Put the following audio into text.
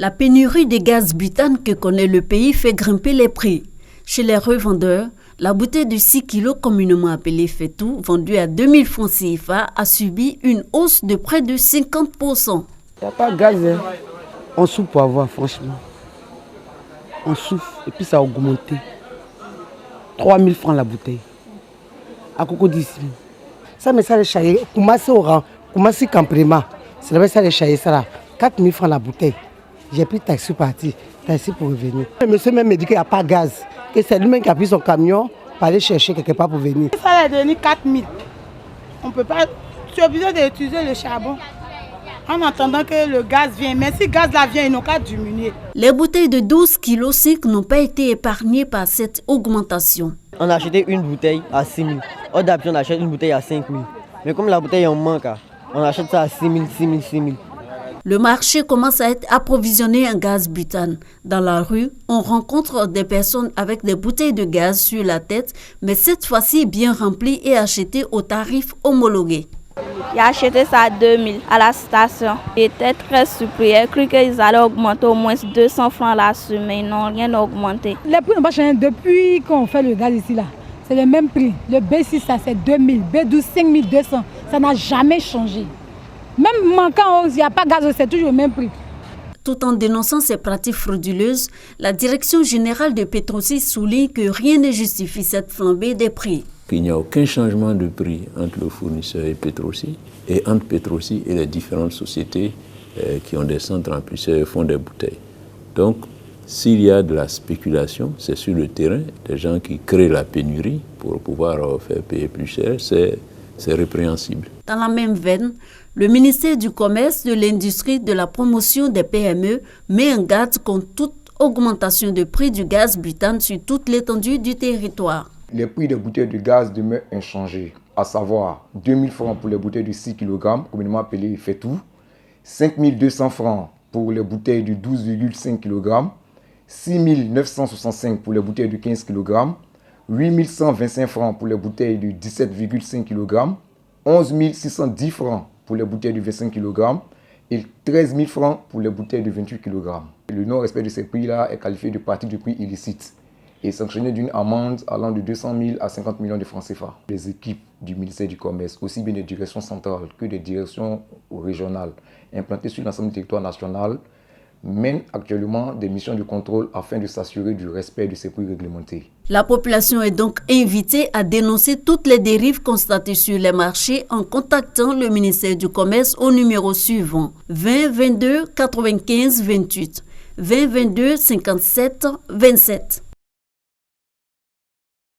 La pénurie de gaz butane que connaît le pays fait grimper les prix. Chez les revendeurs, la bouteille de 6 kg communément appelée Fetou, vendue à 2000 francs CFA, a subi une hausse de près de 50%. Il n'y a pas de gaz, hein. On souffre pour avoir, franchement. On souffre et puis ça a augmenté. 3000 francs la bouteille. À Coco d'ici. Ça, mais ça, les chahiers, commencez Camprema. C'est là ça, les chahiers, ça là. 4000 francs la bouteille. J'ai pris taxi parti, taxi pour revenir. Le monsieur même me dit qu'il n'y a pas de gaz. Que c'est lui-même qui a pris son camion pour aller chercher quelque part pour venir. Ça est devenu 4000. On peut pas. Tu es obligé d'utiliser le charbon. En attendant que le gaz vienne. Mais si le gaz là vient, ils n'ont qu'à diminuer. Les bouteilles de 12 kg 5 n'ont pas été épargnées par cette augmentation. On a acheté une bouteille à 6 000. Au d'habitude, on achète une bouteille à 5 000. Mais comme la bouteille en manque, on achète ça à 6 000, 6 000, 6 000. Le marché commence à être approvisionné en gaz butane. Dans la rue, on rencontre des personnes avec des bouteilles de gaz sur la tête, mais cette fois-ci bien remplies et achetées au tarif homologué. J'ai acheté ça à 2000 à la station. J'étais très surpris. J'ai cru qu'ils allaient augmenter au moins 200 francs là-dessus, mais ils n'ont rien augmenté. Les prix n'ont pas changé depuis qu'on fait le gaz ici là. C'est le même prix. Le B6 ça c'est 2000, B12 5200. Ça n'a jamais changé. Même manquant, il n'y a pas de gaz, c'est toujours le même prix. Tout en dénonçant ces pratiques frauduleuses, la Direction générale de Petroci souligne que rien ne justifie cette flambée des prix. Il n'y a aucun changement de prix entre le fournisseur et Petroci, et entre Petroci et les différentes sociétés qui ont des centres remplisseurs et font des bouteilles. Donc, s'il y a de la spéculation, c'est sur le terrain, des gens qui créent la pénurie pour pouvoir faire payer plus cher, c'est répréhensible. Dans la même veine, le ministère du Commerce, de l'Industrie et de la Promotion des PME met en garde contre toute augmentation de prix du gaz butane sur toute l'étendue du territoire. Les prix des bouteilles de gaz demeurent inchangés, à savoir 2000 francs pour les bouteilles de 6 kg, communément appelées Fetou, 5200 francs pour les bouteilles de 12,5 kg, 6965 pour les bouteilles de 15 kg, 8125 francs pour les bouteilles de 17,5 kg, 11 610 francs pour les bouteilles de 25 kg et 13 000 francs pour les bouteilles de 28 kg. Le non-respect de ces prix-là est qualifié de pratique de prix illicite et sanctionné d'une amende allant de 200 000 à 50 millions de francs CFA. Les équipes du ministère du Commerce, aussi bien des directions centrales que des directions régionales implantées sur l'ensemble du territoire national, mènent actuellement des missions de contrôle afin de s'assurer du respect de ces prix réglementés. La population est donc invitée à dénoncer toutes les dérives constatées sur les marchés en contactant le ministère du Commerce au numéro suivant 20 22 95 28 20 22 57 27.